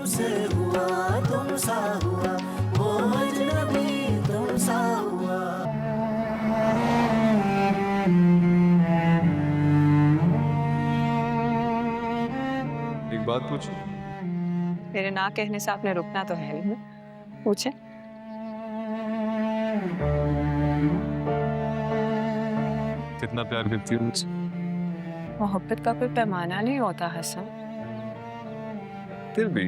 तुमसे हुआ तुम सा हुआ, वो अजनबी तुम सा हुआ। एक बात पूछूं? मेरे ना कहने से आपने रुकना तो है नहीं, पूछे। कितना प्यार करती हो मुझसे? मोहब्बत का कोई पैमाना नहीं होता हसन। फिर भी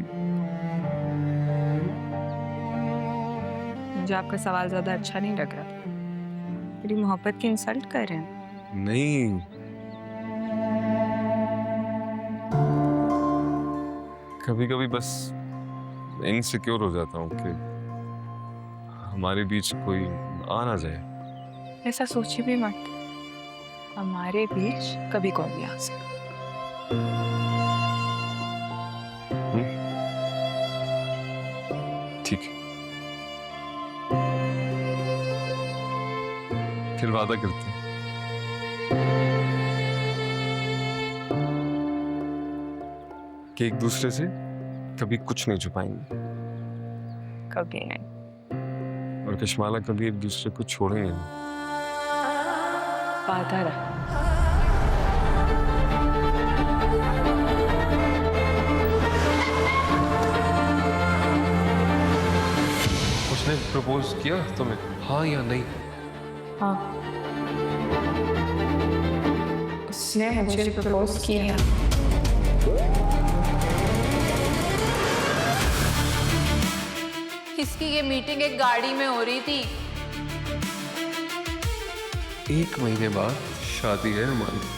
मुझे आपका सवाल ज्यादा अच्छा नहीं लग रहा। मेरी मोहब्बत की इंसल्ट कर रहे हैं। नहीं, कभी कभी बस इनसिक्योर हो जाता हूँ कि हमारे बीच कोई आ ना जाए। ऐसा सोची भी मत, हमारे बीच कभी कोई नहीं आ सकता। ठीक है, फिर वादा करते हैं। कि एक दूसरे से कभी कुछ नहीं छुपाएंगे कभी नहीं। और कश्माला कभी एक दूसरे को छोड़ेंगे नहीं। वादा रहा। उसने प्रपोज किया तुम्हें, हाँ या नहीं? हाँ, उसने मुझे प्रपोज किया। इसकी ये मीटिंग एक गाड़ी में हो रही थी। 1 महीने बाद शादी है हमारी।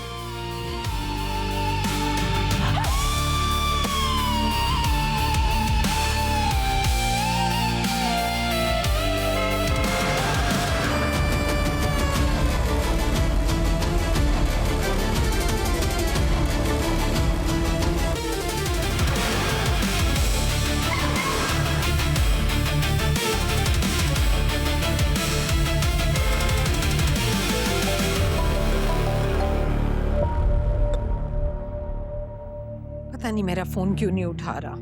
पता नहीं मेरा फोन क्यों नहीं उठा रहा।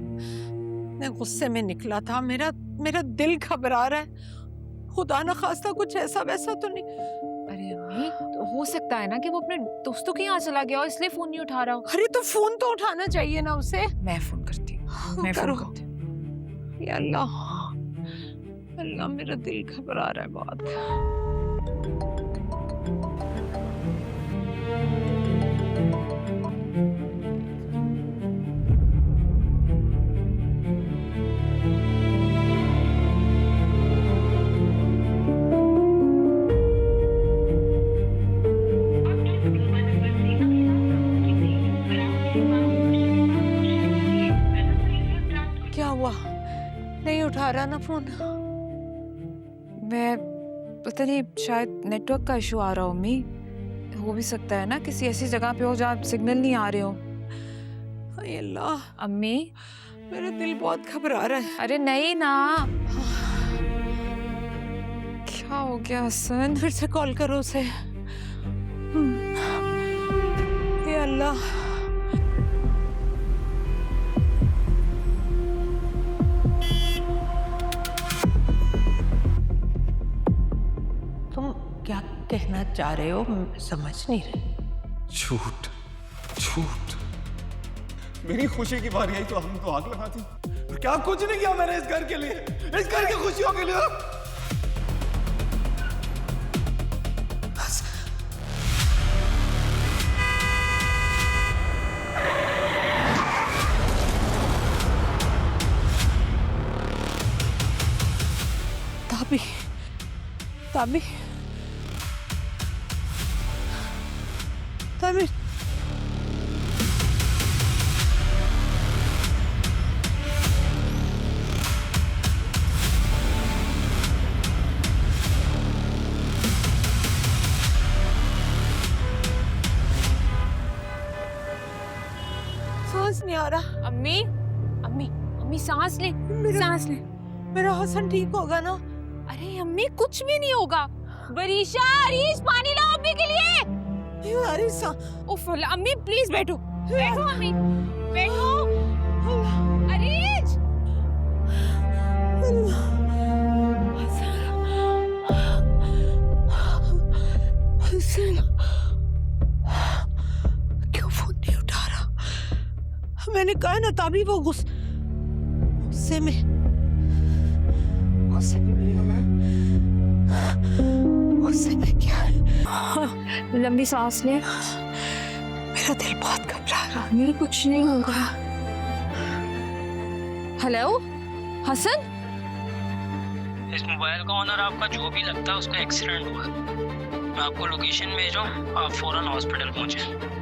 मैं गुस्से में निकला था, मेरा दिल घबरा रहा है। खुदा न खास्ता कुछ ऐसा वैसा तो नहीं। अरे अम्मी, तो हो सकता है ना कि वो अपने दोस्तों के यहाँ चला गया और इसलिए फोन नहीं उठा रहा हो। अरे तो फोन तो उठाना चाहिए ना उसे। मैं फोन करती हूँ। मैं करो। फोन करती हूँ। या अल्लाह, अल्लाह मेरा दिल घबरा रहा है बहुत। क्या हुआ? नहीं उठा रहा ना फोन। मैं पता नहीं, शायद नेटवर्क का इशू आ रहा हो अम्मी। हो भी सकता है ना किसी ऐसी जगह पे हो जहाँ सिग्नल नहीं आ रहे हो। हाय अल्लाह, अम्मी, मेरा दिल बहुत घबरा रहा है। अरे नहीं ना। क्या हो गया हसन? फिर से कॉल करो उसे। ये अल्लाह, तुम क्या कहना चाह रहे हो? मैं समझ नहीं रही। झूठ झूठ। मेरी खुशी की बारी आई तो हम तो आग लगा दी। और क्या कुछ नहीं किया मैंने इस घर के लिए, इस घर की खुशियों के लिए। ताबी, ताबी, ताबी। सांस नहीं आ रहा। अम्मी, अम्मी, अम्मी सांस ले, सांस ले। मेरा हसन ठीक होगा ना? अरे अम्मी, कुछ भी नहीं होगा। वरीशा, अरीश, पानी लाओ अम्मी के लिए। अरे उफ, अम्मी प्लीज बैठो, बैठो अम्मी, बैठो। अरीश, मैंने कहा ना तभी वो गुस्से में क्या है? लंबी सांस ले। मेरा दिल बहुत घबरा रहा है। मेरे कुछ नहीं होगा। हेलो हसन, इस मोबाइल का ऑनर आपका जो भी लगता है उसका एक्सीडेंट हुआ। मैं आपको लोकेशन भेज रहा हूँ, आप फौरन हॉस्पिटल पहुंचे।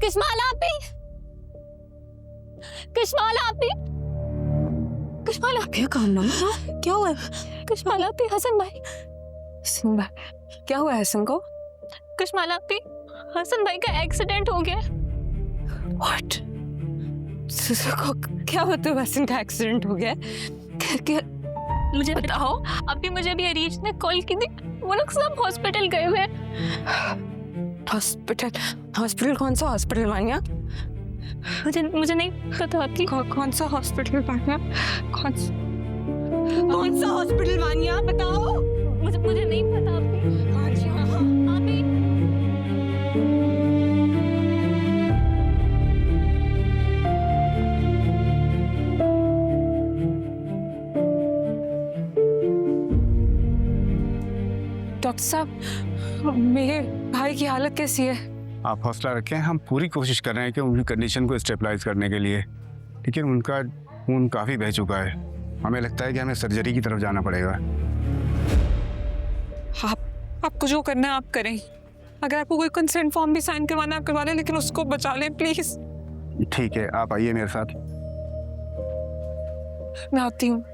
कश्माला आपी, कश्माला आपी, कश्माला क्या काम ना? क्या हुआ? कश्माला आपी, हसन भाई, क्या हुआ हसन को? कश्माला आपी, हसन भाई का एक्सीडेंट हो गया। What? क्या मतलब हसन का एक्सीडेंट हो गया? क्या? मुझे बताओ। अभी मुझे अभी अरीज ने कॉल की थी, वो लोग सब हॉस्पिटल गए हुए हैं। हॉस्पिटल? कौन सा हॉस्पिटल मानिया? मुझे नहीं पता आपकी। कौन सा हॉस्पिटल मानिया? कौन सा हॉस्पिटल मानिया? बताओ। मुझे नहीं पता आपकी। आपी डॉक्टर साहब, मेरे भाई की हालत कैसी है? आप हौसला रखें, हम पूरी कोशिश कर रहे हैं कि उनकी कंडीशन को स्टेबलाइज करने के लिए, लेकिन उनका खून काफ़ी बह चुका है। हमें लगता है कि हमें सर्जरी की तरफ जाना पड़ेगा। आपको जो करना है आप करें। अगर आपको कोई कंसेंट फॉर्म भी साइन करवाना है आप करवा लें, लेकिन उसको बचा लें प्लीज। ठीक है, आप आइए मेरे साथ। मैं आती हूँ।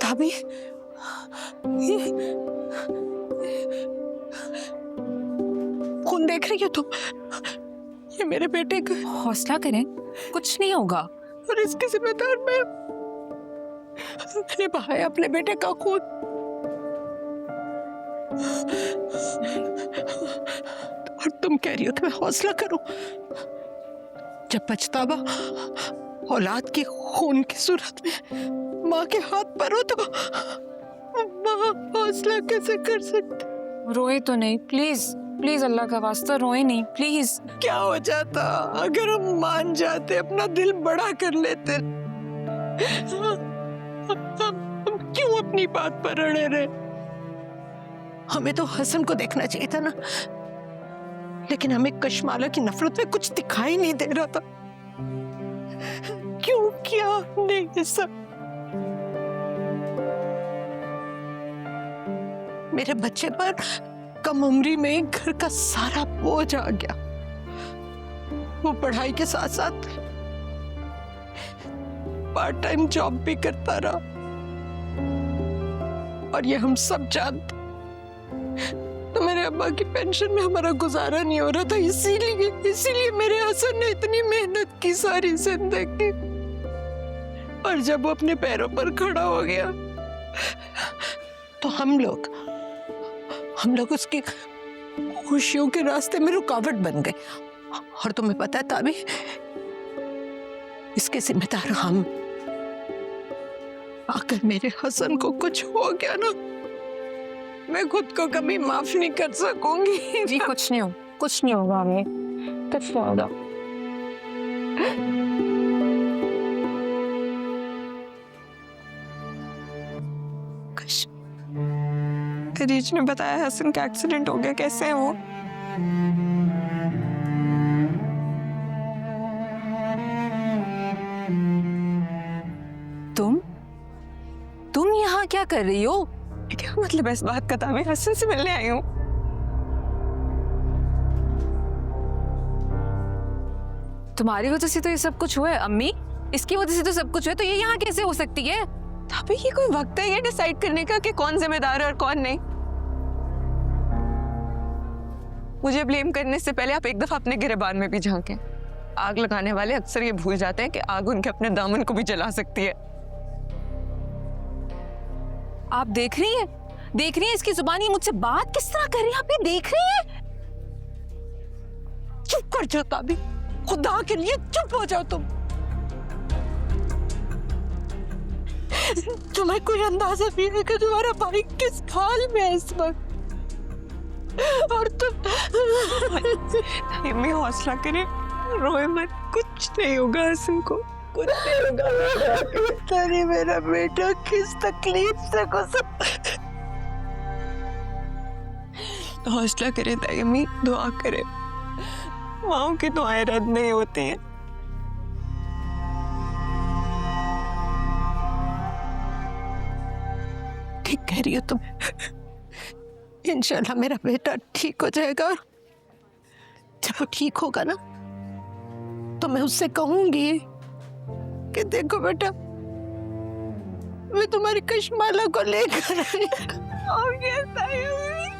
भाभी, खून देख रही हो तुम? ये मेरे बेटे का। हौसला करें, कुछ नहीं होगा। और इसके जिम्मेदार मैंने बहाया अपने बेटे का खून। और तुम कह रही हो कि मैं हौसला करूं? जब पछतावा औलाद के खून की सूरत में माँ के हाथ पर हो तो माँ हौसला कैसे कर सकती? रोए तो नहीं, प्लीज प्लीज, अल्लाह का वास्ता रोए नहीं प्लीज। क्या हो जाता अगर हम मान जाते, अपना दिल बड़ा कर लेते? हम क्यों अपनी बात पर अड़े रहे? हमें तो हसन को देखना चाहिए था ना, लेकिन हमें कश्माला की नफरत में कुछ दिखाई नहीं दे रहा था। क्यों किया हमने ये सब? मेरे बच्चे पर कम उम्री में ही घर का सारा बोझ आ गया। वो पढ़ाई के साथ साथ पार्ट टाइम जॉब भी करता रहा, और ये हम सब जानते। तो मेरे अब्बा की पेंशन में हमारा गुजारा नहीं हो रहा था, इसीलिए मेरे हसन ने इतनी मेहनत की सारी जिंदगी, और जब वो अपने पैरों पर खड़ा हो गया तो हम लोग उसकी खुशियों के रास्ते में रुकावट बन गए। और तुम्हें पता है ताबी, इसके जिम्मेदार हम अगर मेरे हसन को कुछ हो गया ना, मैं खुद को कभी माफ नहीं कर सकूंगी। जी कुछ नहीं होगा अम्मी, कुछ नहीं होगा। अरीज ने बताया हसन का एक्सीडेंट हो गया, कैसे है वो? तुम यहाँ क्या कर रही हो? क्या मतलब है इस बात का? मैं हसन से मिलने आई हूँ। तुम्हारी वजह से तो ये सब कुछ हुआ है अम्मी, इसकी वजह से तो सब कुछ हुआ है, तो ये यहाँ कैसे हो सकती है? अभी ये कोई वक्त है ये डिसाइड करने का कि कौन जिम्मेदार है और कौन नहीं? मुझे ब्लेम करने से पहले आप एक दफा अपने गिरेबान में भी झांकें। आग लगाने वाले अक्सर ये भूल जाते हैं कि आग उनके अपने दामन को भी जला सकती है। आप देख रही हैं इसकी जुबानी मुझसे बात किस तरह कर रही है, आप ये देख रही हैं? चुप कर जाओ ताबी, खुदा के लिए चुप हो जाओ तुम। तुम्हें कोई अंदाजा भी है कि तुम्हारा भाई किस हाल में है इस वक्त? और तुम अम्मी हौसला करें, रोए मत, कुछ नहीं होगा हसन को, कुछ नहीं होगा। अरे मेरा बेटा किस तकलीफ से गुजर। हौसला करे अम्मी, दुआ करे, माओ की दुआएं रद्द नहीं होती हैं। ठीक कह रही हो तुम। इंशाल्लाह मेरा बेटा ठीक हो जाएगा, और जब वो ठीक होगा ना तो मैं उससे कहूंगी कि देखो बेटा, मैं तुम्हारी कशमाला को लेकर आई। और कैसा है?